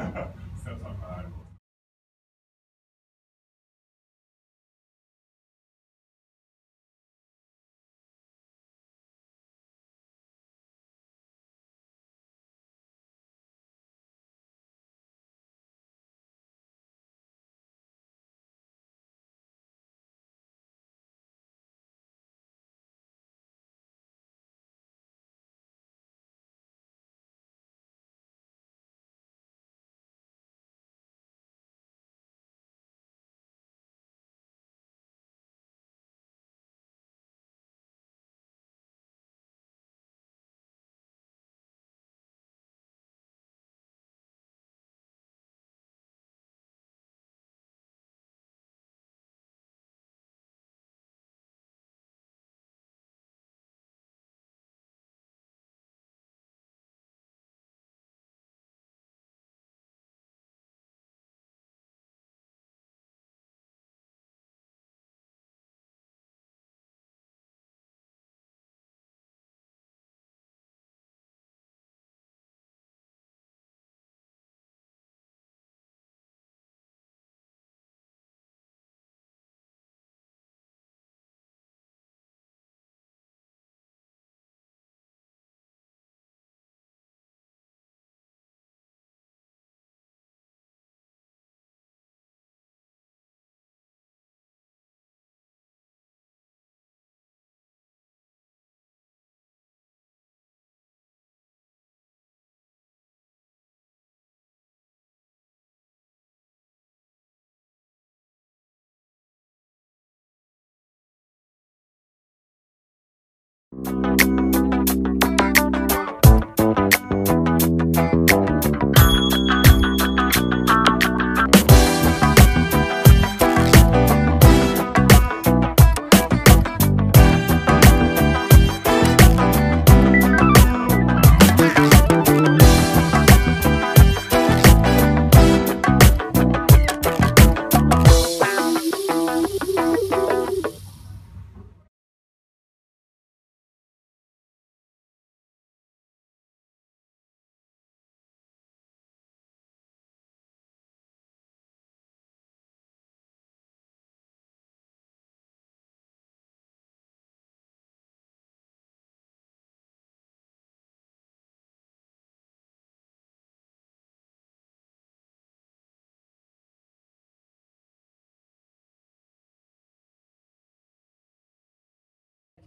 Steps on high.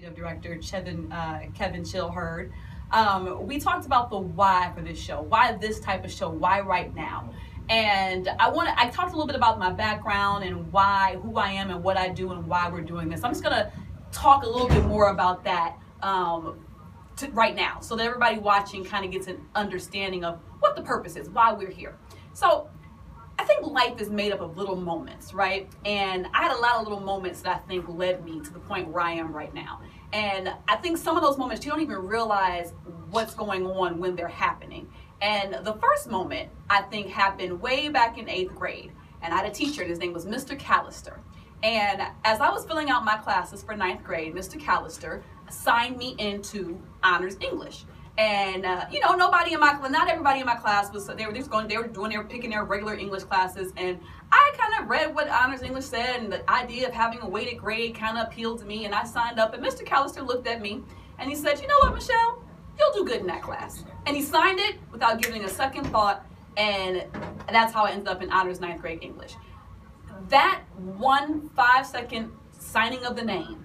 Executive Director Kevin Chilherd. We talked about the why for this show, why this type of show, why right now. And I talked a little bit about my background and why, who I am and what I do and why we're doing this. I'm just gonna talk a little bit more about that right now so that everybody watching kind of gets an understanding of what the purpose is, why we're here. So I think life is made up of little moments, right? And I had a lot of little moments that I think led me to the point where I am right now. And I think some of those moments, you don't even realize what's going on when they're happening. And the first moment, I think, happened way back in 8th grade. And I had a teacher, and his name was Mr. Callister. And as I was filling out my classes for 9th grade, Mr. Callister assigned me into honors English. And nobody in my class, not everybody in my class was. They were picking their regular English classes, and I kind of read what honors English said, and the idea of having a weighted grade kind of appealed to me, and I signed up. And Mr. Callister looked at me, and he said, "You know what, Michelle, you'll do good in that class." And he signed it without giving a second thought, and that's how I ended up in honors 9th grade English. That 5-second signing of the name.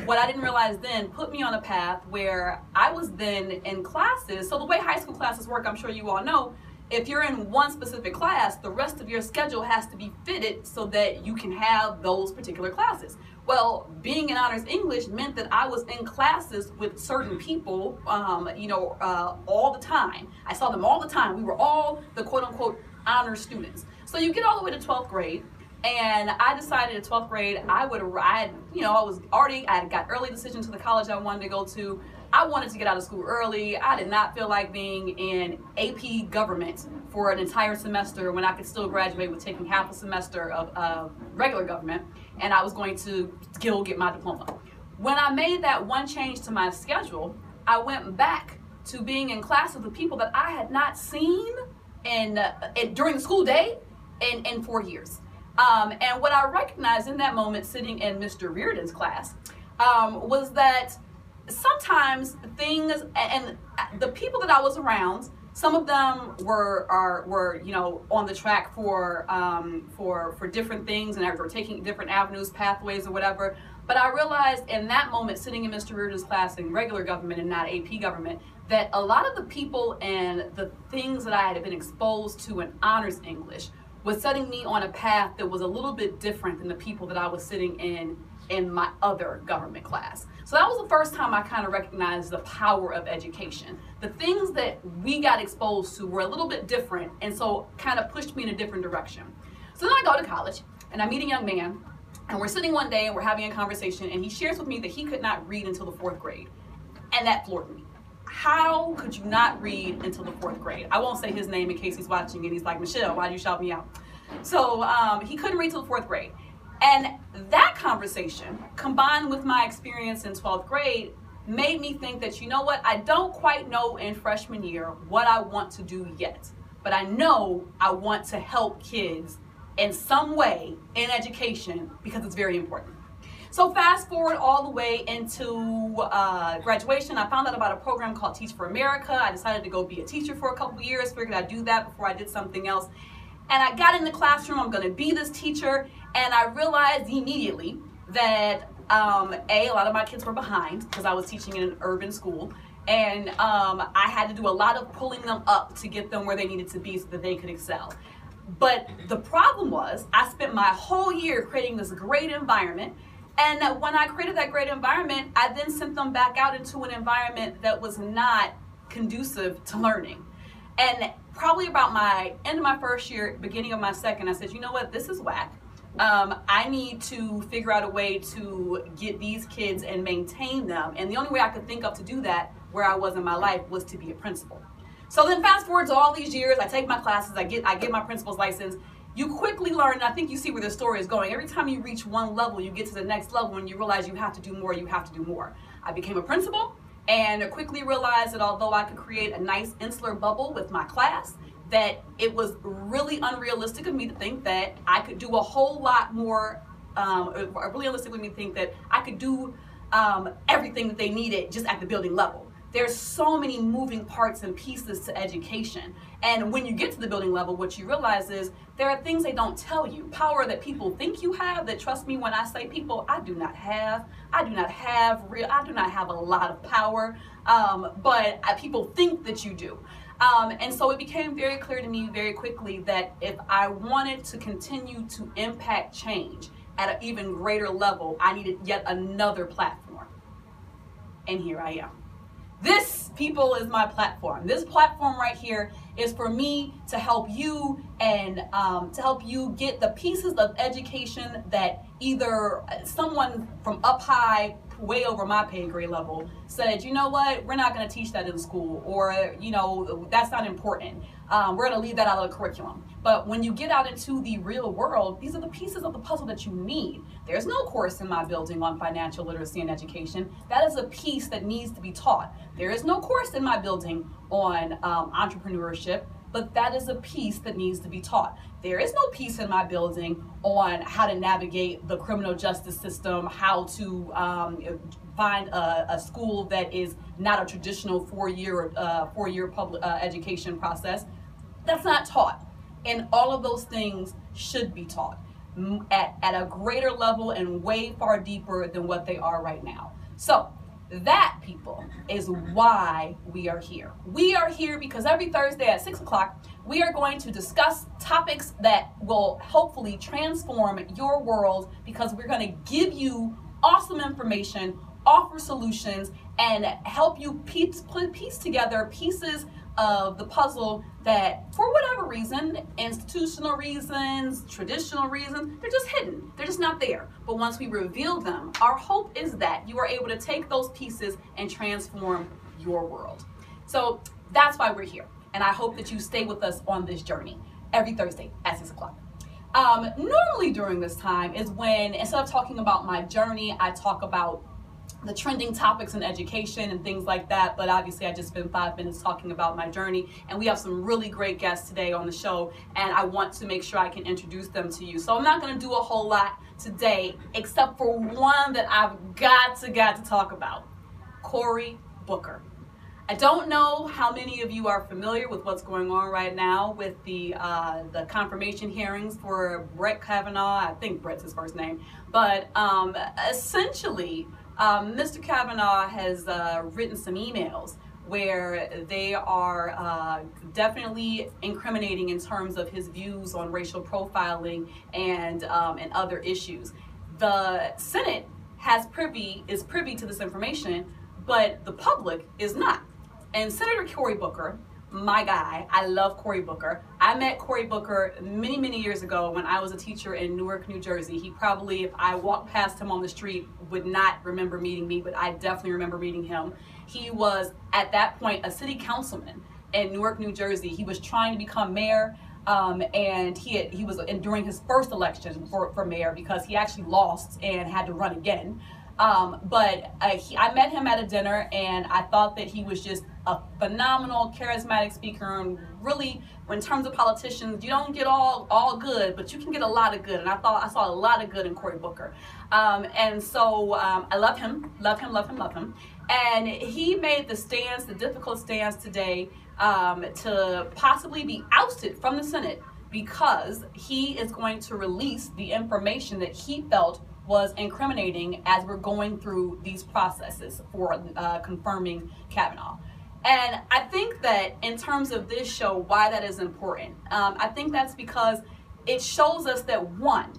What I didn't realize then put me on a path where I was then in classes. So the way high school classes work, I'm sure you all know, if you're in one specific class, the rest of your schedule has to be fitted so that you can have those particular classes. Well, being in honors English meant that I was in classes with certain people, all the time. I saw them all the time. We were all the quote unquote honor students. So you get all the way to 12th grade. And I decided in 12th grade I had got early decision to the college I wanted to go to. I wanted to get out of school early. I did not feel like being in AP government for an entire semester when I could still graduate with taking half a semester of regular government, and I was going to go get my diploma. When I made that one change to my schedule, I went back to being in class with the people that I had not seen during the school day in 4 years. And what I recognized in that moment sitting in Mr. Reardon's class was that sometimes things and the people that I was around, some of them were on the track for different things and were taking different avenues, pathways, or whatever. But I realized in that moment, sitting in Mr. Reardon's class in regular government and not AP government, that a lot of the people and the things that I had been exposed to in honors English was setting me on a path that was a little bit different than the people that I was sitting in my other government class. So that was the first time I kind of recognized the power of education. The things that we got exposed to were a little bit different, and so kind of pushed me in a different direction. So then I go to college, and I meet a young man, and we're sitting one day and we're having a conversation, and he shares with me that he could not read until the 4th grade. And that floored me. How could you not read until the 4th grade? I won't say his name in case he's watching and he's like, Michelle, why do you shout me out? So he couldn't read till the 4th grade. And that conversation, combined with my experience in 12th grade, made me think that, you know what, I don't quite know in freshman year what I want to do yet. But I know I want to help kids in some way in education because it's very important. So fast forward all the way into graduation, I found out about a program called Teach for America. I decided to go be a teacher for a couple of years, figured I'd do that before I did something else. And I got in the classroom, I'm gonna be this teacher, and I realized immediately that a lot of my kids were behind because I was teaching in an urban school, and I had to do a lot of pulling them up to get them where they needed to be so that they could excel. But the problem was, I spent my whole year creating this great environment, and when I created that great environment, I then sent them back out into an environment that was not conducive to learning. And probably about my end of my first year, beginning of my second, I said, you know what, this is whack. I need to figure out a way to get these kids and maintain them. And the only way I could think of to do that where I was in my life was to be a principal. So then fast forward to all these years, I take my classes, I get my principal's license. You quickly learn, and I think you see where the story is going. Every time you reach one level, you get to the next level and you realize you have to do more, you have to do more. I became a principal and quickly realized that although I could create a nice insular bubble with my class, that it was really unrealistic of me to think that I could do a whole lot more, really unrealistic of me to think that I could do everything that they needed just at the building level. There's so many moving parts and pieces to education. And when you get to the building level, what you realize is there are things they don't tell you. Power that people think you have, that trust me when I say people, I do not have a lot of power, but people think that you do. And so it became very clear to me very quickly that if I wanted to continue to impact change at an even greater level, I needed yet another platform. And here I am. This, people, is my platform. This platform right here is for me to help you and to help you get the pieces of education that either someone from up high, way over my pay grade level, said, you know what, we're not going to teach that in school, or, you know, that's not important. We're going to leave that out of the curriculum. But when you get out into the real world, these are the pieces of the puzzle that you need. There's no course in my building on financial literacy and education. That is a piece that needs to be taught. There is no course in my building on entrepreneurship, but that is a piece that needs to be taught. There is no piece in my building on how to navigate the criminal justice system, how to find a school that is not a traditional four-year public education process. That's not taught. And all of those things should be taught at a greater level and way far deeper than what they are right now. So that, people, is why we are here. We are here because every Thursday at 6 o'clock, we are going to discuss topics that will hopefully transform your world, because we're going to give you awesome information, offer solutions, and help you piece together pieces of the puzzle that, for whatever reason, institutional reasons, traditional reasons, they're just hidden. They're just not there. But once we reveal them, our hope is that you are able to take those pieces and transform your world. So that's why we're here. And I hope that you stay with us on this journey every Thursday at 6 o'clock. Normally during this time is when, instead of talking about my journey, I talk about the trending topics in education and things like that. But obviously I just spent 5 minutes talking about my journey, and we have some really great guests today on the show, and I want to make sure I can introduce them to you. So I'm not going to do a whole lot today except for one that I've got to talk about: Cory Booker. I don't know how many of you are familiar with what's going on right now with the confirmation hearings for Brett Kavanaugh. I think Brett's his first name, but essentially Mr. Kavanaugh has written some emails where they are definitely incriminating in terms of his views on racial profiling and other issues. The Senate is privy to this information, but the public is not. And Senator Cory Booker, my guy, I love Cory Booker. I met Cory Booker many years ago when I was a teacher in Newark, New Jersey. He probably, if I walked past him on the street, would not remember meeting me, but I definitely remember meeting him. He was, at that point, a city councilman in Newark, New Jersey. He was trying to become mayor, and he was during his first election for mayor, because he actually lost and had to run again. But I met him at a dinner, and I thought that he was just a phenomenal, charismatic speaker. And really, in terms of politicians, you don't get all good, but you can get a lot of good. And I thought I saw a lot of good in Cory Booker. And so I love him. And he made the difficult stance today to possibly be ousted from the Senate, because he is going to release the information that he felt was incriminating as we're going through these processes for confirming Kavanaugh. And I think that in terms of this show, why that is important, I think that's because it shows us that, one,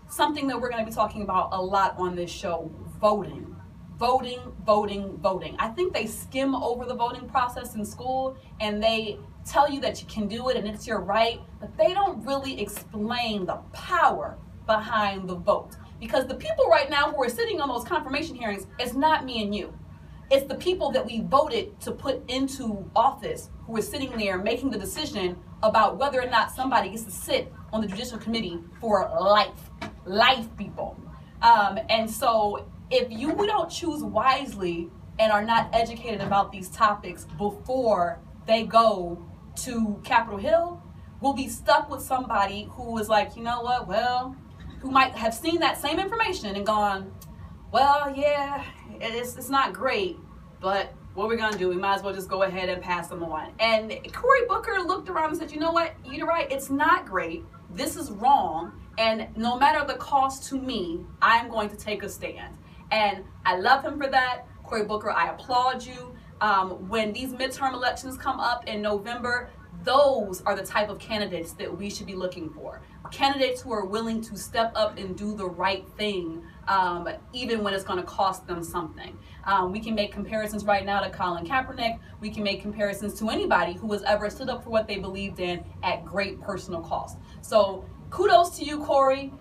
something that we're going to be talking about a lot on this show: voting. I think they skim over the voting process in school, and they tell you that you can do it and it's your right, but they don't really explain the power behind the vote. Because the people right now who are sitting on those confirmation hearings, it's not me and you. It's the people that we voted to put into office who are sitting there making the decision about whether or not somebody gets to sit on the Judicial Committee for life, people. And so if we don't choose wisely and are not educated about these topics before they go to Capitol Hill, we'll be stuck with somebody who is like, you know what, well, who might have seen that same information and gone, well, yeah, it's not great, but what we're gonna do, we might as well just go ahead and pass them on. And Cory Booker looked around and said, you know what, you're right, it's not great, this is wrong, and no matter the cost to me, I'm going to take a stand. And I love him for that. Cory Booker, I applaud you. When these midterm elections come up in November, those are the type of candidates that we should be looking for. Candidates who are willing to step up and do the right thing, even when it's going to cost them something. We can make comparisons right now to Colin Kaepernick. We can make comparisons to anybody who has ever stood up for what they believed in at great personal cost. So kudos to you, Cory.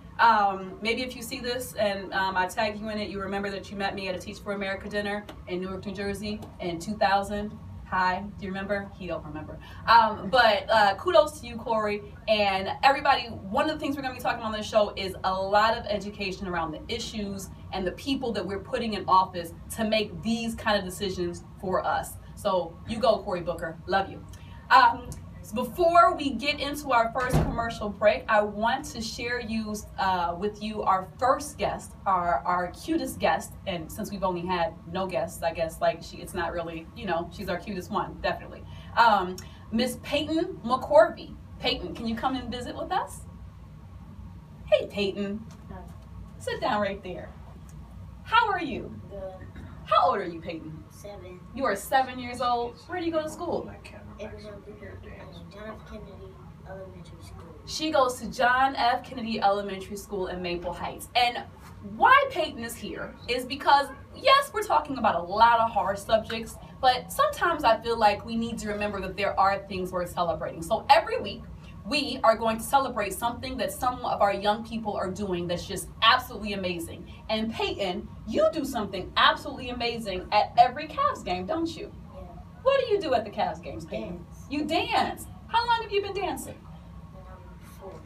Maybe if you see this and I tag you in it, you remember that you met me at a Teach for America dinner in Newark, New Jersey in 2000. Hi, do you remember? He don't remember. But kudos to you, Cory, and everybody. One of the things we're going to be talking on this show is a lot of education around the issues and the people that we're putting in office to make these kind of decisions for us. So you go, Cory Booker. Love you. Before we get into our first commercial break, I want to share with you our first guest, our cutest guest. And since we've only had no guests, I guess it's not really, she's our cutest one, definitely. Miss Peyton McCorvey. Peyton, can you come and visit with us? Hey, Peyton. Hi. Sit down right there. How are you? Good. How old are you, Peyton? 7. You are 7 years old. Where do you go to school? John F. Kennedy Elementary School. She goes to John F. Kennedy Elementary School in Maple Heights. And why Peyton is here is because, yes, we're talking about a lot of hard subjects, but sometimes I feel like we need to remember that there are things worth celebrating. So every week, we are going to celebrate something that some of our young people are doing that's just absolutely amazing. And Peyton, you do something absolutely amazing at every Cavs game, don't you? Yeah. What do you do at the Cavs games, Peyton? Dance. You dance. How long have you been dancing? When I'm 4.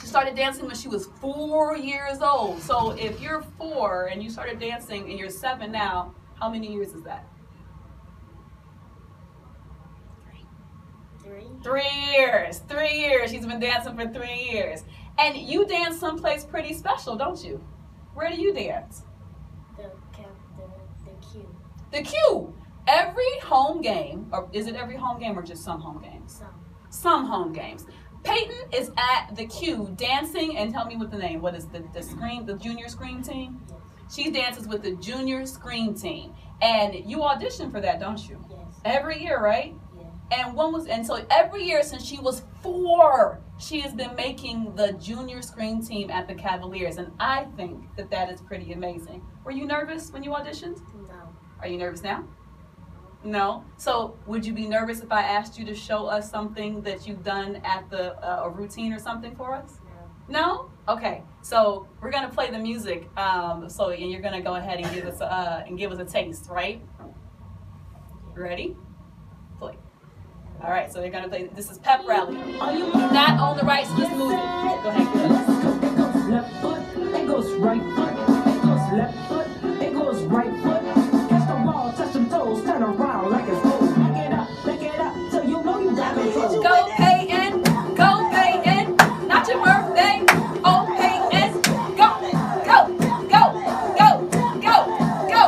She started dancing when she was 4 years old. So if you're 4 and you started dancing and you're 7 now, how many years is that? 3. 3 years. 3 years. She's been dancing for 3 years. And you dance someplace pretty special, don't you? Where do you dance? The Q. The Q. Every home game, or is it every home game or just some home games? Some home games. Peyton is at the Q dancing, and tell me what the name. What is the junior scream team? Yes. She dances with the junior scream team. And you audition for that, don't you? Yes. Every year, right? Yeah. And so every year since she was 4, she has been making the junior scream team at the Cavaliers, and I think that is pretty amazing. Were you nervous when you auditioned? No. Are you nervous now? No. So would you be nervous if I asked you to show us something that you've done at the a routine or something for us? No. No? Okay. So we're gonna play the music. And you're gonna go ahead and give us a taste, right? Ready? Play. All right. So they're gonna play. This is Pep Rally. Not on the rights to this movie. Go ahead. It goes left foot. It goes right foot. It goes left foot. It goes right foot. Catch the ball, touch them toes, turn around like it's gold. Back it up, so you know you got control. Go Peyton, go Peyton, not your birthday. Oh Peyton, go, go, go, go, go, go,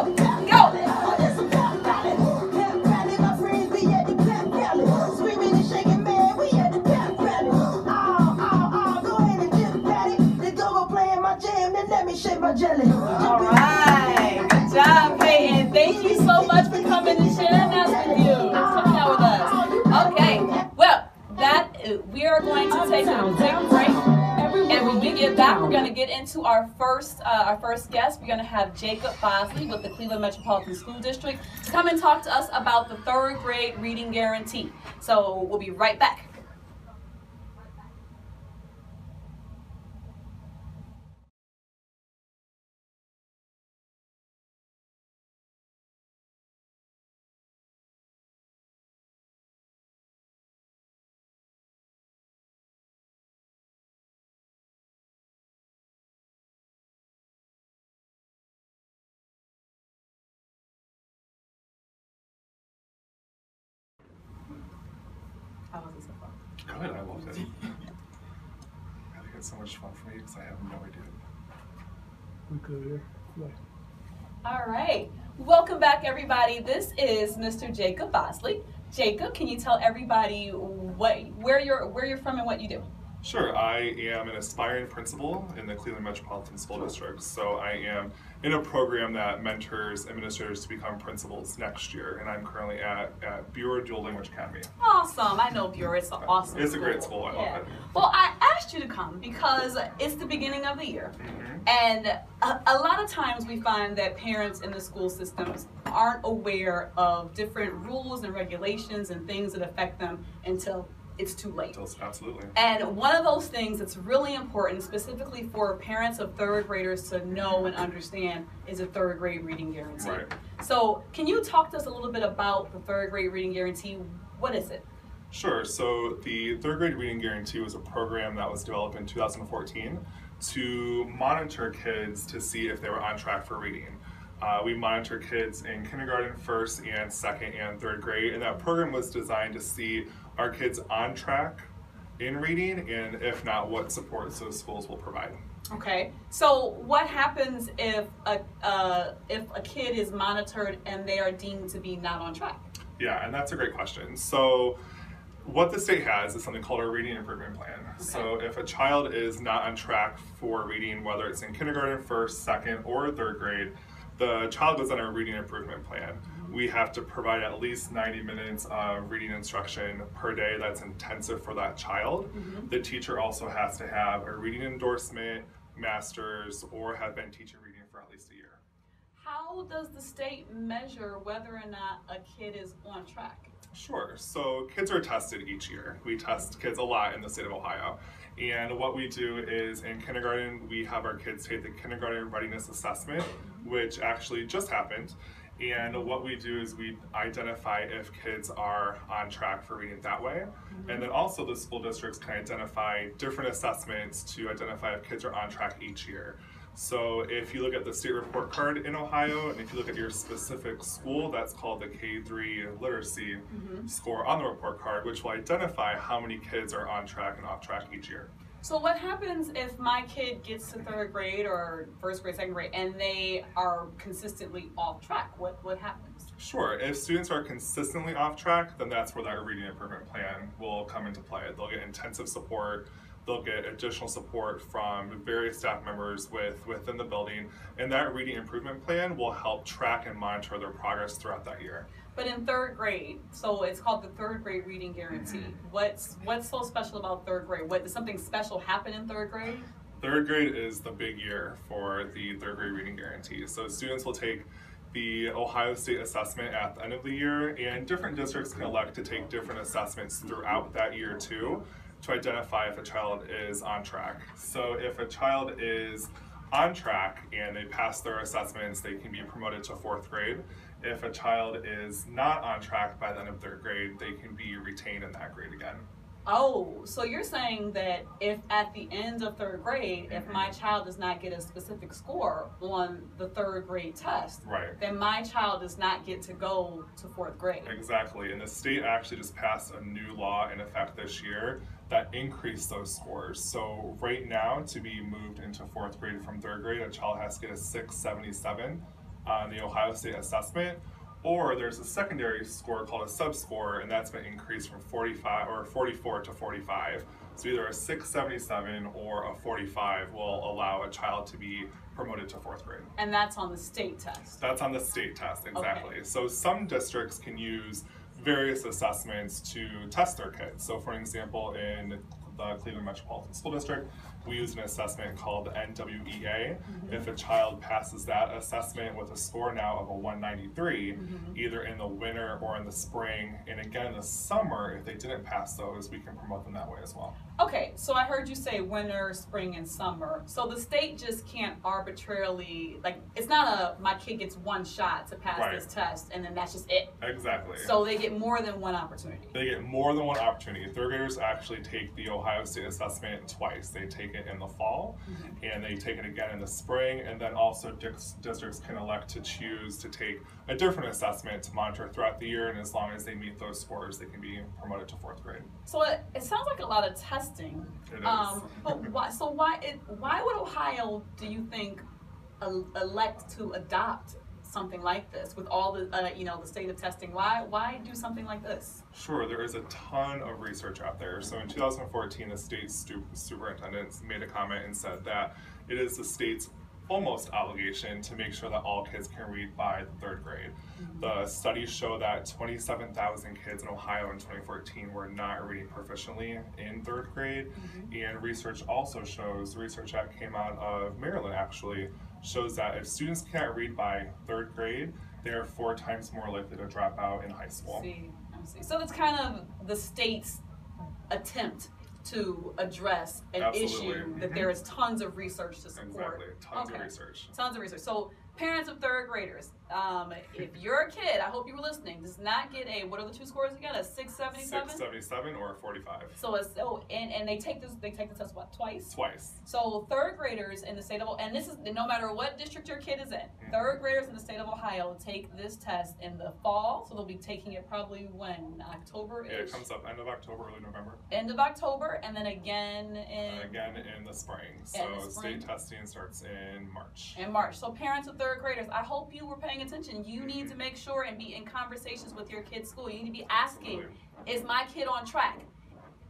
go. Oh, there's some pep rally, my friends be at the pep rally. Screaming and shaking, man, we at the pep rally. Oh, go ahead and dip patty. Then go play in my jam, then let me shake my jelly. All right, good job, Peyton. Thank you so much for coming and sharing that with you. Coming out with us. Okay, well, we are going to take a quick break, and when we get back, we're going to get into our first guest. We're going to have Jacob Bosley with the Cleveland Metropolitan School District to come and talk to us about the 3rd grade reading guarantee. So we'll be right back. How was it so far? Good, I loved it. I think it's so much fun for me because I have no idea. We good. All right. Welcome back, everybody. This is Mr. Jacob Bosley. Jacob, can you tell everybody where you're from and what you do? Sure, I am an aspiring principal in the Cleveland Metropolitan School District. So I am in a program that mentors administrators to become principals next year, and I'm currently at Bureau Dual Language Academy. Awesome. I know Bureau. It's an awesome It's a great school. I love it. Well, I asked you to come because it's the beginning of the year. And a lot of times we find that parents in the school systems aren't aware of different rules and regulations and things that affect them until it's too late. Absolutely. And one of those things that's really important, specifically for parents of 3rd graders to know and understand, is a 3rd grade reading guarantee. Right. So can you talk to us a little bit about the 3rd grade reading guarantee? What is it? Sure. So the 3rd grade reading guarantee was a program that was developed in 2014 to monitor kids to see if they were on track for reading. We monitor kids in kindergarten, 1st and 2nd and 3rd grade, and that program was designed to see are kids on track in reading, and if not, what supports those schools will provide. Okay, so what happens if a kid is monitored and they are deemed to be not on track? Yeah, and that's a great question. So what the state has is something called a reading improvement plan. Okay. So if a child is not on track for reading, whether it's in kindergarten, 1st, 2nd, or 3rd grade, the child goes on a reading improvement plan. We have to provide at least 90 minutes of reading instruction per day that's intensive for that child. The teacher also has to have a reading endorsement, master's, or have been teaching reading for at least a year. How does the state measure whether or not a kid is on track? Sure. So kids are tested each year. We test kids a lot in the state of Ohio. And what we do is in kindergarten, we have our kids take the kindergarten readiness assessment, which actually just happened. And what we do is we identify if kids are on track for reading that way. And then also the school districts can identify different assessments to identify if kids are on track each year. So if you look at the state report card in Ohio, and if you look at your specific school, that's called the K3 literacy score on the report card, which will identify how many kids are on track and off track each year. So what happens if my kid gets to third grade or first grade, second grade, and they are consistently off track? What happens? Sure, if students are consistently off track, then that's where that reading improvement plan will come into play. They'll get intensive support, they'll get additional support from various staff members within the building, and that reading improvement plan will help track and monitor their progress throughout that year. But in third grade, so it's called the third grade reading guarantee. What's so special about third grade? Does something special happen in third grade? Third grade is the big year for the third grade reading guarantee. So students will take the Ohio State assessment at the end of the year, and different districts can elect to take different assessments throughout that year too, to identify if a child is on track. So if a child is on track and they pass their assessments, they can be promoted to fourth grade. If a child is not on track by the end of third grade, they can be retained in that grade again. Oh, so you're saying that if at the end of third grade, if my child does not get a specific score on the third grade test, Right. then my child does not get to go to fourth grade. Exactly, and the state actually just passed a new law in effect this year that increased those scores. So right now, to be moved into fourth grade from third grade, a child has to get a 677 on the Ohio State assessment, or there's a secondary score called a sub-score, and that's been increased from 45 or 44 to 45. So either a 677 or a 45 will allow a child to be promoted to fourth grade. And that's on the state test. That's on the state test, exactly. Okay. So some districts can use various assessments to test their kids. So for example, in the Cleveland Metropolitan School District, we use an assessment called the NWEA. If a child passes that assessment with a score now of a 193, either in the winter or in the spring, and again in the summer, if they didn't pass those, we can promote them that way as well. Okay, so I heard you say winter, spring, and summer. So the state just can't arbitrarily, like, it's not my kid gets one shot to pass Right. this test, and then that's just it. Exactly. So they get more than one opportunity. They get more than one opportunity. Third graders actually take the Ohio State assessment twice. They take it in the fall, and they take it again in the spring, and then also districts can elect to choose to take a different assessment to monitor throughout the year, and as long as they meet those scores, they can be promoted to fourth grade. So it sounds like a lot of testing. It is. But why would Ohio, do you think, elect to adopt something like this with all the the state of testing? Why do something like this? Sure, there is a ton of research out there. So in 2014, the state superintendent made a comment and said that it is the state's almost obligation to make sure that all kids can read by the third grade. The studies show that 27,000 kids in Ohio in 2014 were not reading proficiently in third grade. And research also shows, research that came out of Maryland actually, shows that if students can't read by third grade, they are 4 times more likely to drop out in high school. I see. So that's kind of the state's attempt to address an Absolutely. issue that there is tons of research to support. Exactly, tons Okay. of research. Tons of research. So parents of third graders, if you're a kid, I hope you were listening, does not get a, what are the two scores again? A 677? 677 or a 45. And they take the test what, twice? Twice. So third graders in the state of, and this is no matter what district your kid is in, third graders in the state of Ohio take this test in the fall, so they'll be taking it probably when, October-ish? Yeah, it comes up end of October, early November. End of October, and then again Again in the spring. So state testing starts in March. in March. So parents of third graders, I hope you were paying attention. You need to make sure and be in conversations with your kid's school. You need to be asking, Absolutely. is my kid on track?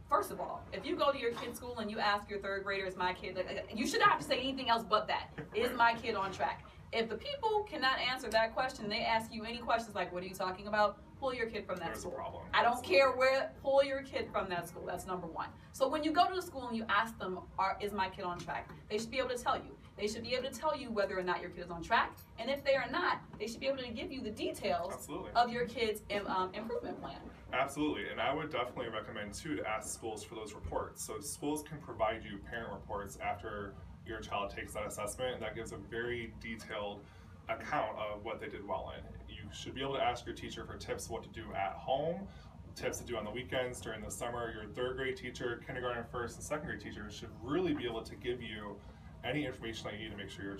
First of all, if you go to your kid's school and you ask your third grader, is my kid, you should not have to say anything else but that. Is my kid on track? If the people cannot answer that question, they ask you any questions like, what are you talking about? Pull your kid from that There's a school. problem. I don't Absolutely. care where, pull your kid from that school. That's number one. So when you go to the school and you ask them, is my kid on track? They should be able to tell you. They should be able to tell you whether or not your kid is on track. And if they are not, they should be able to give you the details Absolutely. of your kid's improvement plan. Absolutely, and I would definitely recommend too to ask schools for those reports. So schools can provide you parent reports after your child takes that assessment, and that gives a very detailed account of what they did well in. You should be able to ask your teacher for tips what to do at home, tips to do on the weekends during the summer. Your third grade teacher, kindergarten, first, and second grade teacher should really be able to give you any information that you need to make sure your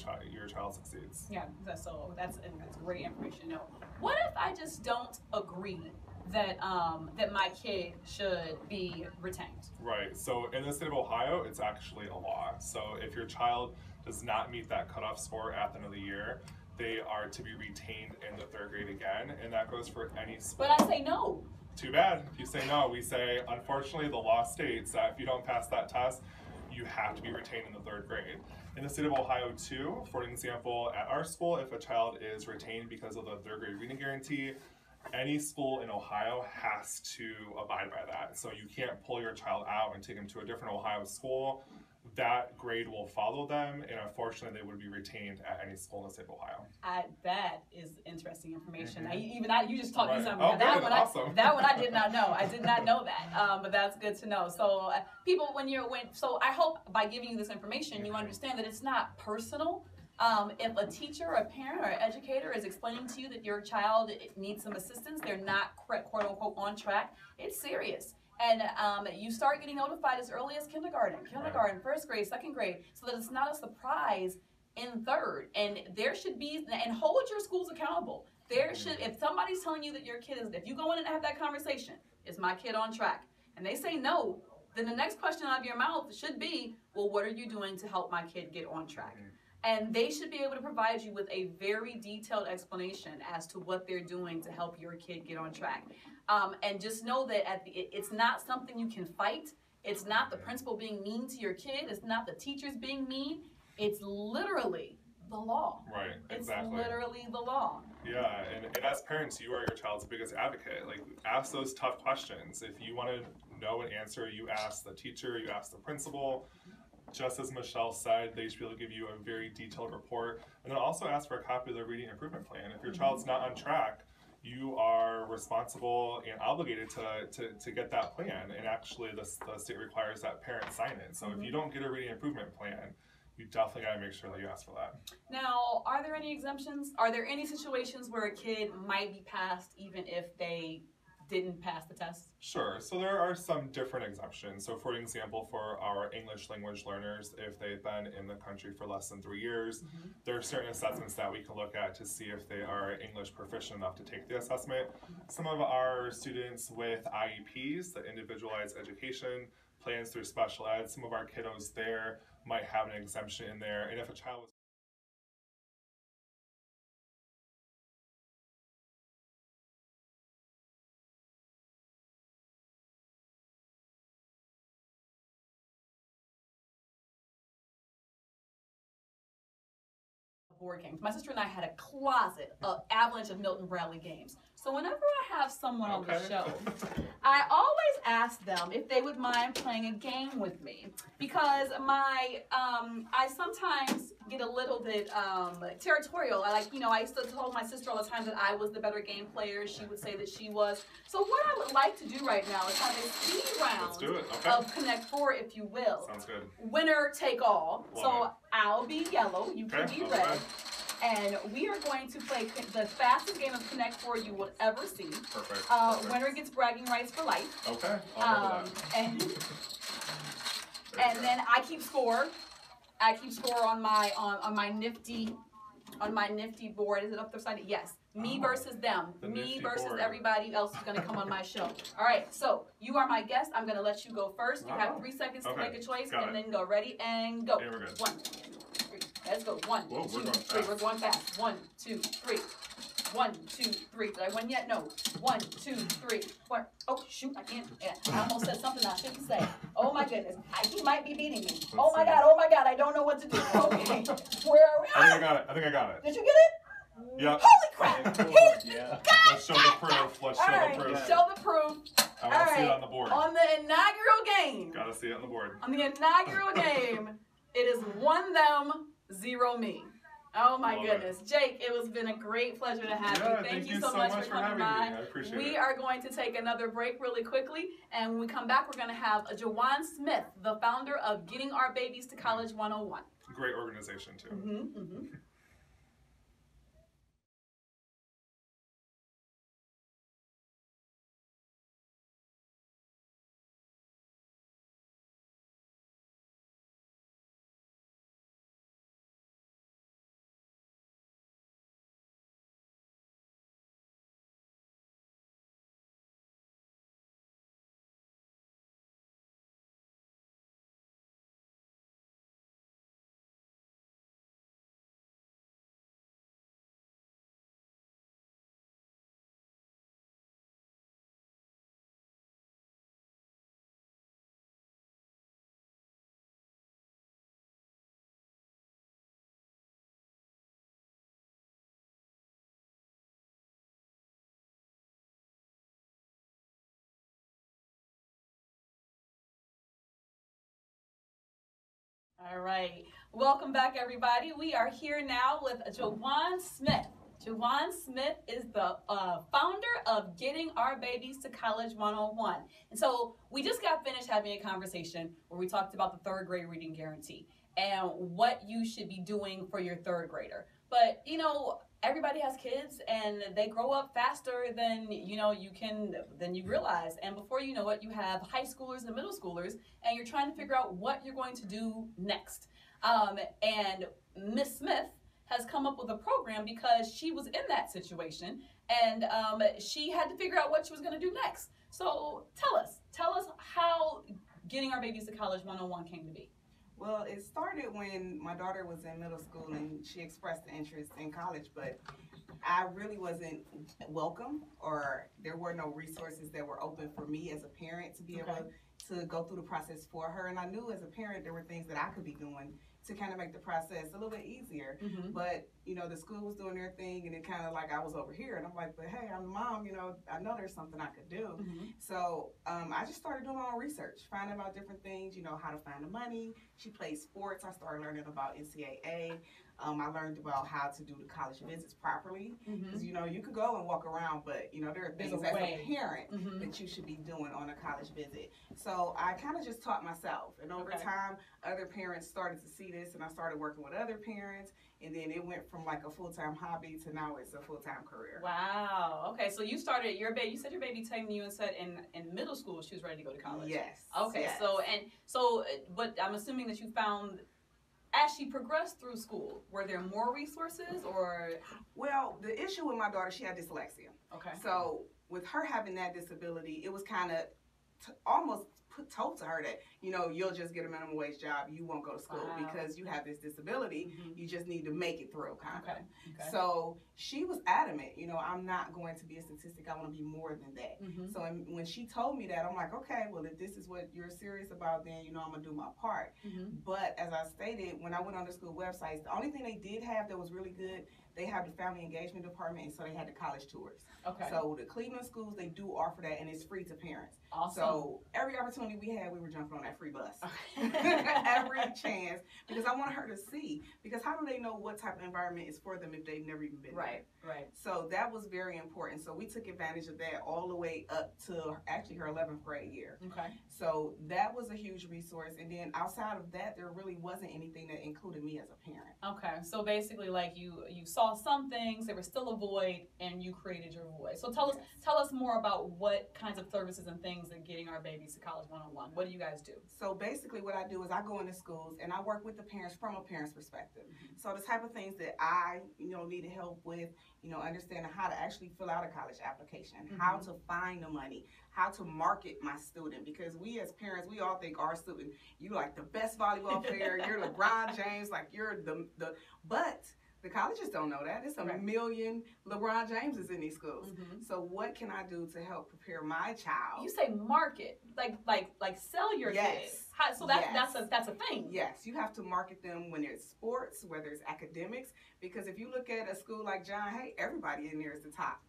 child succeeds. Yeah, that's great information to know. What if I just don't agree that that my kid should be retained? Right. So in the state of Ohio, it's actually a law. So if your child does not meet that cutoff score at the end of the year, they are to be retained in the third grade again, and that goes for any school. But I say no. Too bad. If you say no, we say, unfortunately, the law states that if you don't pass that test, you have to be retained in the third grade. In the state of Ohio, too, for an example, at our school, if a child is retained because of the third grade reading guarantee, any school in Ohio has to abide by that. So you can't pull your child out and take them to a different Ohio school. That grade will follow them, and unfortunately, they would be retained at any school in the state of Ohio. That is interesting information. You just taught me Right. something. Oh, that good. one, Awesome. that one I did not know. I did not know that, but that's good to know. So people, so I hope by giving you this information, you understand that it's not personal. If a teacher, a parent, or an educator is explaining to you that your child needs some assistance, they're not quote unquote on track, it's serious. And you start getting notified as early as kindergarten, first grade, second grade, so that it's not a surprise in third. And there should be, and hold your schools accountable. There should, if somebody's telling you that your kid is, if you go in and have that conversation, is my kid on track? And they say no, then the next question out of your mouth should be, well, what are you doing to help my kid get on track? And they should be able to provide you with a very detailed explanation as to what they're doing to help your kid get on track. And just know that it's not something you can fight. It's not the principal being mean to your kid. It's not the teachers being mean. It's literally the law. Right, exactly. It's literally the law. Yeah, and as parents, you are your child's biggest advocate. Like, ask those tough questions. If you want to know an answer, you ask the teacher, you ask the principal. Just as Michelle said, they should be able to give you a very detailed report. And then also ask for a copy of the reading improvement plan. If your child's not on track, you are responsible and obligated to get that plan. And actually, the state requires that parents sign it. So if you don't get a reading improvement plan, you definitely got to make sure that you ask for that. Now, are there any exemptions? Are there any situations where a kid might be passed even if they didn't pass the test? Sure. So there are some different exemptions. So for example, for our English language learners, if they've been in the country for less than 3 years, there are certain assessments that we can look at to see if they are English proficient enough to take the assessment. Some of our students with IEPs, the individualized education plans through special ed, some of our kiddos there might have an exemption in there. And if a child was board games. My sister and I had a closet of avalanche of Milton Bradley games. So whenever I have someone on the show, I always ask them if they would mind playing a game with me, because I sometimes get a little bit territorial. I used to tell my sister all the time that I was the better game player. She would say that she was. So what I would like to do right now is have a speed round of Connect Four, if you will. Sounds good. Winner take all. Love it. I'll be yellow, you can be red. And we are going to play the fastest game of Connect Four you will ever see. Perfect. Winner gets bragging rights for life. Okay. I'll remember that. And then I keep score. I keep score on my nifty board. Is it up the side? Yes. Me versus them. Me versus board. Everybody else is going to come on my show. All right. So you are my guest. I'm going to let you go first. You have 3 seconds to make a choice, and then go. Ready and go. Yeah, we're good. 1, 2, 3. Let's go. 1, Whoa, 2, we're going 3. fast. We're going fast. 1, 2, 3. 1, 2, 3. Did I win yet? No. 1, 2, 3. 4. Oh shoot! I can't. Yeah, I almost said something I shouldn't say. Oh my goodness! He might be beating me. Oh my god! Oh my god! I don't know what to do. Okay. Where are we? I think I got it. Did you get it? Yep. Holy crap! He got Let's show the proof. Let's show All right, the proof. show the proof. I want to see it on the board. On the inaugural game. Gotta see it on the board. On the inaugural game, it is 1 them, 0 me. Oh my Love goodness. Jake, it has been a great pleasure to have you. Thank you so much for coming by. I appreciate it. We are going to take another break really quickly, and when we come back, we're going to have Jawan Smith, the founder of Getting Our Babies to College 101. Great organization too. All right. Welcome back, everybody. We are here now with Jawan Smith. Jawan Smith is the founder of Getting Our Babies to College 101. And so we just got finished having a conversation where we talked about the third grade reading guarantee and what you should be doing for your third grader. But, you know, everybody has kids and they grow up faster than than you realize. And before you know it, you have high schoolers and middle schoolers, and you're trying to figure out what you're going to do next. And Miss Smith has come up with a program because she was in that situation, and she had to figure out what she was going to do next. So tell us how Getting Our Babies to College 101 came to be. Well, it started when my daughter was in middle school and she expressed an interest in college, but I really wasn't welcome, or there were no resources that were open for me as a parent to be able to go through the process for her. And I knew as a parent there were things that I could be doing to kind of make the process a little bit easier. But, you know, the school was doing their thing, and it kind of like I was over here, and I'm like, but hey, I'm the mom, you know, I know there's something I could do. So I just started doing my own research, finding about different things, you know, how to find the money. She plays sports. I started learning about NCAA. I learned about how to do the college visits properly. Because, you know, you could go and walk around, but, you know, there are things as a parent that you should be doing on a college visit. So I kind of just taught myself. And over time, other parents started to see this, and I started working with other parents. And then it went from like a full-time hobby to now it's a full-time career. Wow. Okay, so you started your baby. You said your baby came to you and said in middle school she was ready to go to college. Yes. Okay. Yes. But I'm assuming that you found as she progressed through school, were there more resources or? Well, the issue with my daughter, she had dyslexia. Okay. So with her having that disability, it was kind of almost told to her that, you know, you'll just get a minimum wage job, you won't go to school because you have this disability, you just need to make it through, kind of. Okay. So she was adamant, you know, I'm not going to be a statistic, I want to be more than that. So when she told me that, I'm like, okay, well, if this is what you're serious about, then, you know, I'm going to do my part. But as I stated, when I went on the school websites, the only thing they did have that was really good, they have the family engagement department, and so they had the college tours. Okay. So the Cleveland schools, they do offer that, and it's free to parents. Awesome. So every opportunity we had, we were jumping on that free bus. Every chance, because I wanted her to see, because how do they know what type of environment is for them if they've never even been there? Right. So that was very important. So we took advantage of that all the way up to actually her 11th grade year. Okay. So that was a huge resource. And then outside of that, there really wasn't anything that included me as a parent. Okay. So basically, like you saw some things, there was still a void, and you created your void. So tell us more about what kinds of services and things that Getting Our Babies to College 101. What do you guys do? So basically what I do is I go into schools and I work with the parents from a parent's perspective. So the type of things that I, you know, needed help with, you know, understanding how to actually fill out a college application, how to find the money, how to market my student, because we as parents, we all think our student, you like the best volleyball player, you're LeBron James, like you're but the colleges don't know that. It's a million LeBron Jameses in these schools. So what can I do to help prepare my child? You say market, like sell your kids. So that's a thing. Yes, you have to market them when it's sports, whether it's academics, because if you look at a school like John Hay, everybody in there is the top.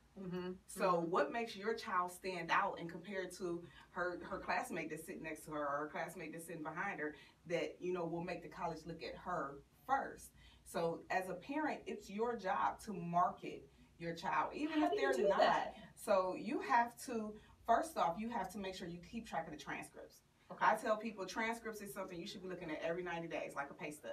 So what makes your child stand out and compared to her classmate that's sitting next to her or her classmate that's sitting behind her that, you know, will make the college look at her first? So as a parent, it's your job to market your child, even if they're not. So you have to, first off, you have to make sure you keep track of the transcripts. I tell people transcripts is something you should be looking at every 90 days, like a pay stub.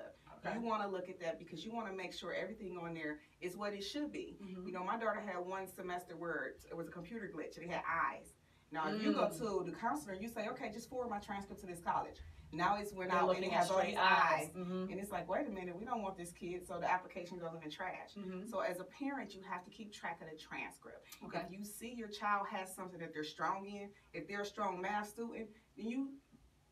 You want to look at that because you want to make sure everything on there is what it should be. You know, my daughter had one semester where it was a computer glitch and it had eyes. Now, if you go to the counselor, you say, okay, just forward my transcript to this college. Now it's went out and it has all these eyes. And it's like, wait a minute, we don't want this kid, so the application goes in the trash. So as a parent, you have to keep track of the transcript. If you see your child has something that they're strong in, if they're a strong math student, then you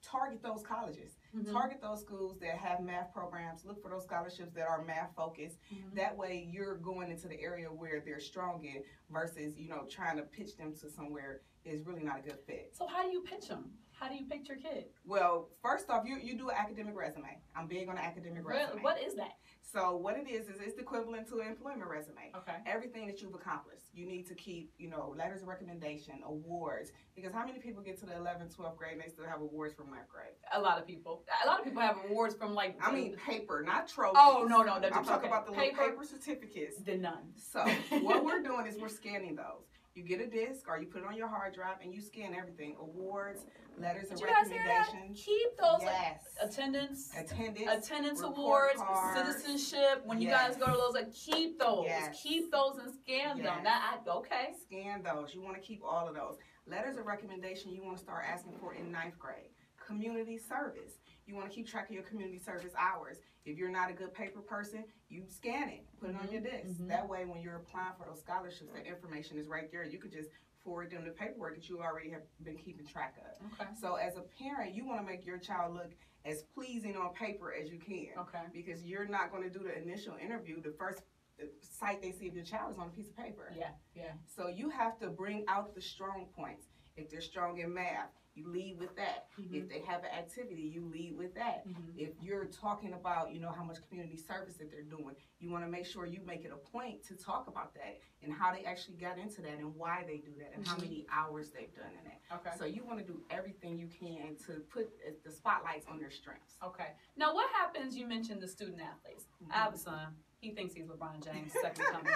target those colleges. Target those schools that have math programs. Look for those scholarships that are math focused. That way you're going into the area where they're strong in versus, you know, trying to pitch them to somewhere is really not a good fit. So how do you pitch them? How do you pitch your kid? Well, first off, you do an academic resume. I'm big on an academic resume. What is that? So what it is it's equivalent to an employment resume. Okay. Everything that you've accomplished. You need to keep, letters of recommendation, awards. Because how many people get to the 11th, 12th grade and they still have awards from 9th grade? A lot of people. A lot of people have awards from like. I mean, paper, not trophies. Oh, no. I'm talking about the little paper certificates. The none. So what we're doing is we're scanning those. You get a disc or you put it on your hard drive and you scan everything. Awards, letters of Did you guys hear that? recommendation. Keep those. Yes. Attendance report awards, cards. citizenship. When you Yes. guys go to those, like keep those. Yes. Keep those and scan them. Yes. Okay. Scan those. You want to keep all of those. Letters of recommendation you want to start asking for in 9th grade. Community service. You want to keep track of your community service hours. If you're not a good paper person, you scan it, put it on your disc. That way when you're applying for those scholarships, that information is right there. You could just forward them the paperwork that you already have been keeping track of. Okay. So as a parent, you want to make your child look as pleasing on paper as you can. Okay. Because you're not going to do the initial interview. The first sight they see of your child is on a piece of paper. Yeah. So you have to bring out the strong points. If they're strong in math, you lead with that. If they have an activity, you lead with that. If you're talking about, how much community service that they're doing, you want to make sure you make it a point to talk about that and how they actually got into that and why they do that and how many hours they've done in it. Okay. So you want to do everything you can to put the spotlights on their strengths. Okay. Now, what happens? You mentioned the student athletes. I have a son. He thinks he's LeBron James' second coming.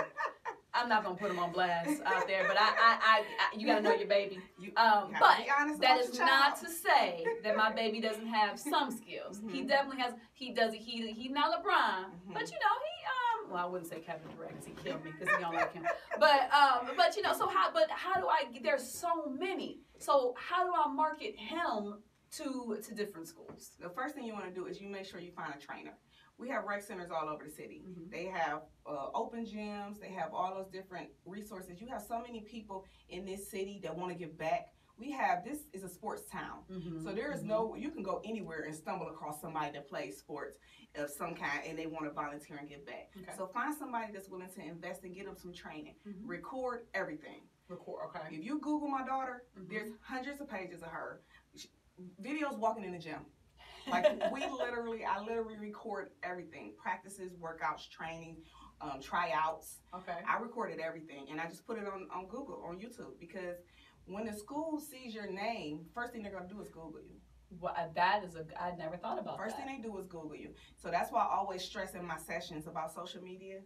I'm not gonna put him on blast out there, but I you gotta know your baby. But that is not to say that my baby doesn't have some skills. He definitely has. He's not LeBron, but he well, I wouldn't say Kevin Durant because he killed me because he don't like him. But so how do I? There's so many. So how do I market him to different schools? The first thing you want to do is you make sure you find a trainer. We have rec centers all over the city. They have open gyms. They have all those different resources. You have so many people in this city that want to give back. This is a sports town. So there is you can go anywhere and stumble across somebody that plays sports of some kind and they want to volunteer and give back. Okay. So find somebody that's willing to invest and get them some training. Record everything. Okay. If you Google my daughter, there's hundreds of pages of her. Videos walking in the gym. Like I literally record everything. Practices, workouts, training, tryouts. Okay. I recorded everything and I just put it on Google, on YouTube, because when the school sees your name, first thing they're gonna do is Google you. Well, I never thought about that. First thing they do is Google you. So that's why I always stress in my sessions about social media.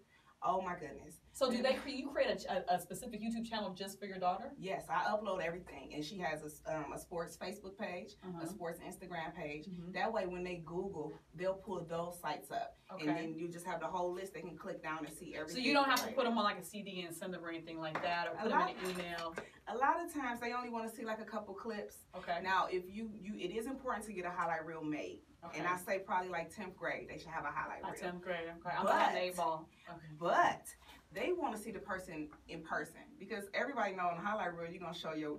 Oh my goodness. So you create a specific YouTube channel just for your daughter? Yes, I upload everything. And she has a sports Facebook page, a sports Instagram page. That way when they Google, they'll pull those sites up. Okay. And then you just have the whole list. They can click down and see everything. So you don't have to put them on like a CD and send them or anything like that, or put them in an email? A lot of times they only want to see like a couple clips. Okay. Now, if it is important to get a highlight reel made. Okay. And I say probably like 10th grade, they should have a highlight reel. 10th grade, okay. I'm not an A-ball. Okay. But they want to see the person in person, because everybody know in the highlight reel you're gonna show your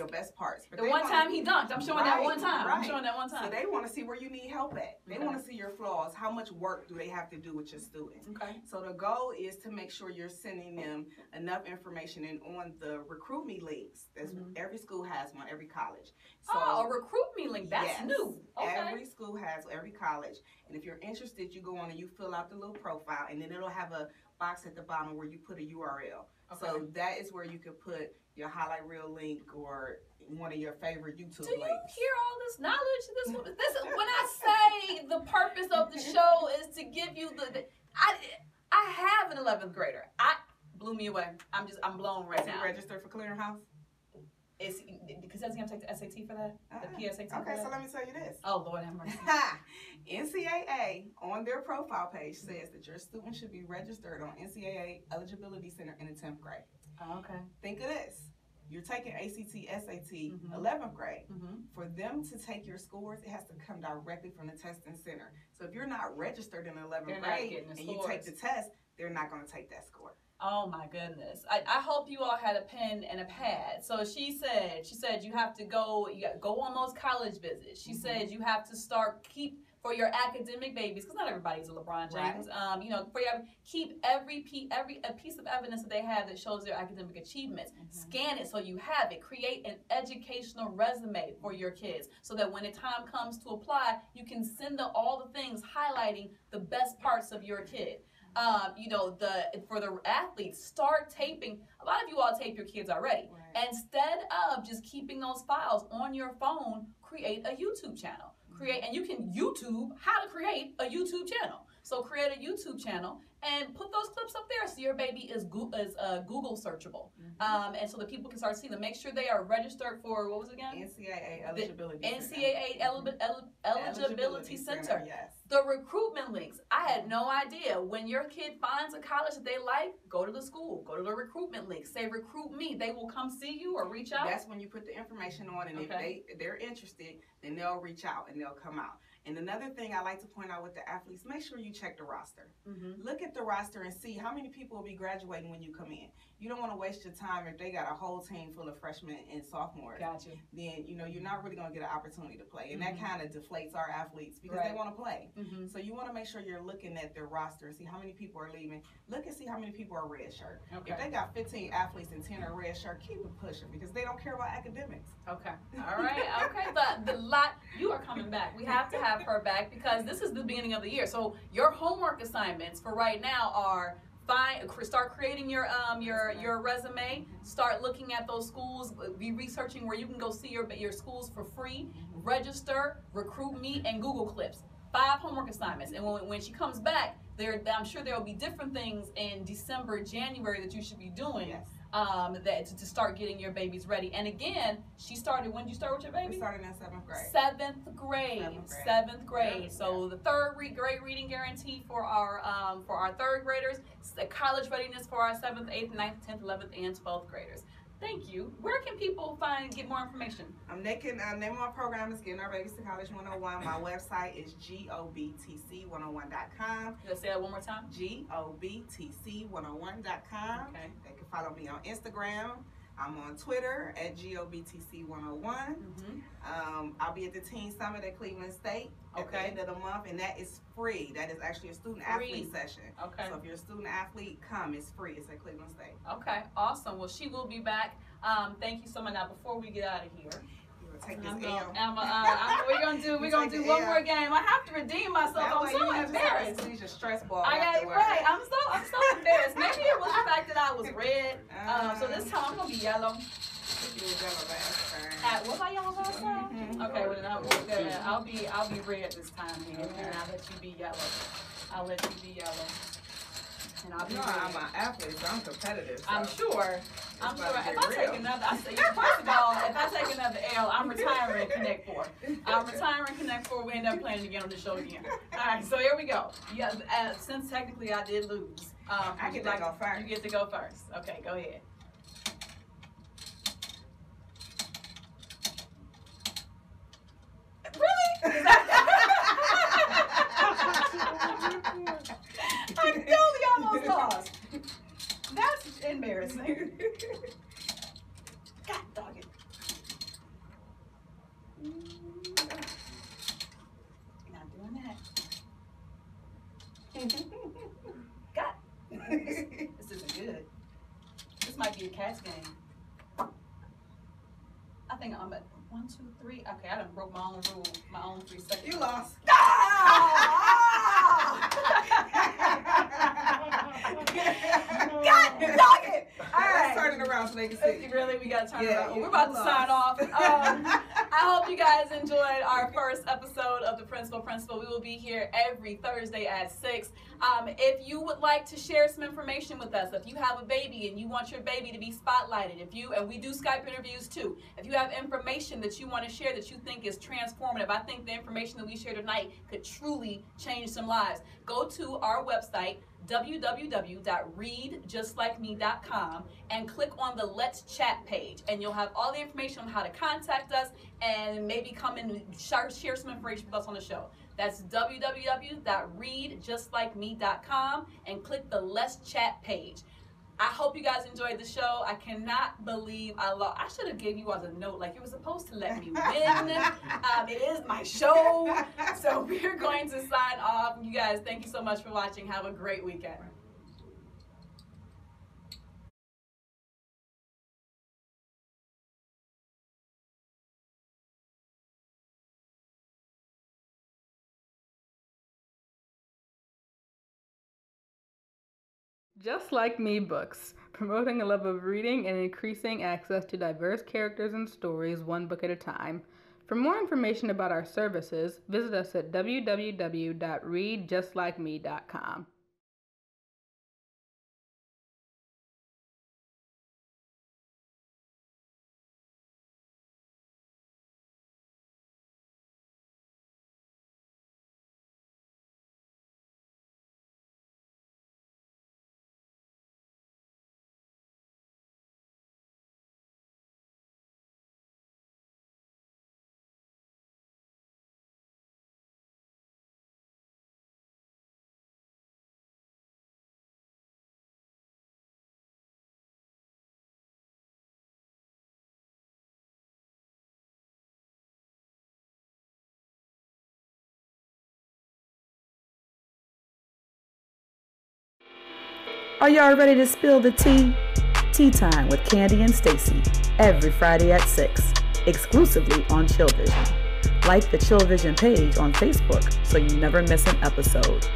best parts. But the one time he dunked, I'm showing that one time. Right. I'm showing that one time. So they want to see where you need help at. They want to see your flaws. How much work do they have to do with your students? Okay. So the goal is to make sure you're sending them enough information, and on the Recruit Me links. Every school has one. Every college. So a Recruit Me link. That's new. Okay. Every school has, every college. And if you're interested, you go on and you fill out the little profile, and then it'll have a box at the bottom where you put a URL. Okay. So that is where you could put your highlight reel link or one of your favorite YouTube links. Do you hear all this knowledge? This is when I say the purpose of the show is to give you I have an 11th grader. Blew me away. I'm blown right now. Registered for Clearinghouse? Because doesn't he have to take the SAT for that? The PSAT. Okay, so let me tell you this. Oh, Lord have mercy. NCAA on their profile page says that your student should be registered on NCAA Eligibility Center in the 10th grade. Oh, okay. Think of this. You're taking ACT, SAT, 11th grade. For them to take your scores, it has to come directly from the testing center. So if you're not registered in 11th grade and you take the test, they're not going to take that score. Oh my goodness. I hope you all had a pen and a pad. So she said you have to go on those college visits. She said you have to keep for your academic babies, because not everybody's a LeBron James. Right. You know, for your, keep a piece of evidence that they have that shows their academic achievements. Scan it so you have it. Create an educational resume for your kids, so that when the time comes to apply, you can send them all the things highlighting the best parts of your kid. You know, for the athletes, start taping. A lot of you all tape your kids already. Right. Instead of just keeping those files on your phone, create a YouTube channel. And you can YouTube how to create a YouTube channel. So create a YouTube channel and put those clips up there so your baby is Google searchable. And so that people can start seeing them. Make sure they are registered for, what was it again? NCAA eligibility. NCAA eligibility center. Yes. The recruitment links. I had no idea. When your kid finds a college that they like, go to the school. Go to the recruitment link. Say, recruit me. They will come see you or reach out. That's when you put the information on, and if they're interested, then they'll reach out and they'll come out. And another thing I like to point out with the athletes, make sure you check the roster. Look at the roster and see how many people will be graduating when you come in. You don't want to waste your time if they got a whole team full of freshmen and sophomores. Gotcha. Then, you know, you're not really going to get an opportunity to play. And that kind of deflates our athletes because they want to play. So you want to make sure you're looking at their roster and see how many people are leaving. Look and see how many people are red shirt. If they got 15 athletes and 10 are red shirt, keep it pushing because they don't care about academics. Okay. All right. Okay. You are coming back. We have to have her back because this is the beginning of the year. So your homework assignments for right now are start creating your resume. Start looking at those schools. Be researching where you can go see your schools for free. Register, recruit me, and Google Clips. 5 homework assignments. And when she comes back, I'm sure there will be different things in December, January that you should be doing. Yes. To start getting your babies ready. And again, she started, when did you start with your baby? We started in 7th grade. 7th grade. 7th grade. So the third grade reading guarantee for our 3rd graders, the college readiness for our 7th, 8th, 9th, 10th, 11th, and 12th graders. Thank you. Where can people get more information? They can name of my program is Getting Our Babies to College 101. My website is gobtc101.com. Let's say that one more time. gobtc101.com. Okay. They can follow me on Instagram. I'm on Twitter at gobtc101. I'll be at the Teen Summit at Cleveland State at the end of the month, and that is free. That is actually a student athlete session. Okay. So if you're a student athlete, come. It's free. It's at Cleveland State. Okay. Awesome. Well, she will be back. Thank you so much. Now, before we get out of here, take this L. We're gonna do one more game. I have to redeem myself. I'm so embarrassed. Use your stress ball. I got it right. I'm so embarrassed. Maybe it was the fact that I was red. So this time I'm gonna be yellow. Was I yellow last time? Okay, well then I'll be red this time here, and I'll let you be yellow. And I'll be red. I'm an athlete, so I'm competitive. So. I'm sure. If I take another, first of all, if I take another L, I'm retiring Connect 4. I'm retiring Connect 4. We end up playing again on the show again. All right, so here we go. Yeah, since technically I did lose, I get to go first. You get to go first. Okay, go ahead. Really? I totally almost lost. That's embarrassing. God dog it. Not doing that. God. This isn't good. This might be a cat's game. I think I'm at 1, 2, 3. Okay, I done broke my own rule, my own 3 seconds. You lost. God dog it! All right. Let's turn it around so they can see. Really, we gotta turn it around. We're about to sign off. I hope you guys enjoyed our first episode of The Principal. We will be here every Thursday at 6. If you would like to share some information with us, if you have a baby and you want your baby to be spotlighted, and we do Skype interviews too, if you have information that you want to share that you think is transformative, I think the information that we share tonight could truly change some lives. Go to our website, www.readjustlikeme.com, and click on the Let's Chat page, and you'll have all the information on how to contact us and maybe come and share some information with us on the show. That's www.readjustlikeme.com and click the Let's Chat page. I hope you guys enjoyed the show. I cannot believe I lost. I should have gave you guys a note, like you were supposed to let me win. It is my show. So we're going to sign off. You guys, thank you so much for watching. Have a great weekend. Just Like Me Books, promoting a love of reading and increasing access to diverse characters and stories one book at a time. For more information about our services, visit us at www.readjustlikeme.com. Are y'all ready to spill the tea? Tea Time with Candy and Stacy, every Friday at 6, exclusively on Chill Vision. Like the Chill Vision page on Facebook so you never miss an episode.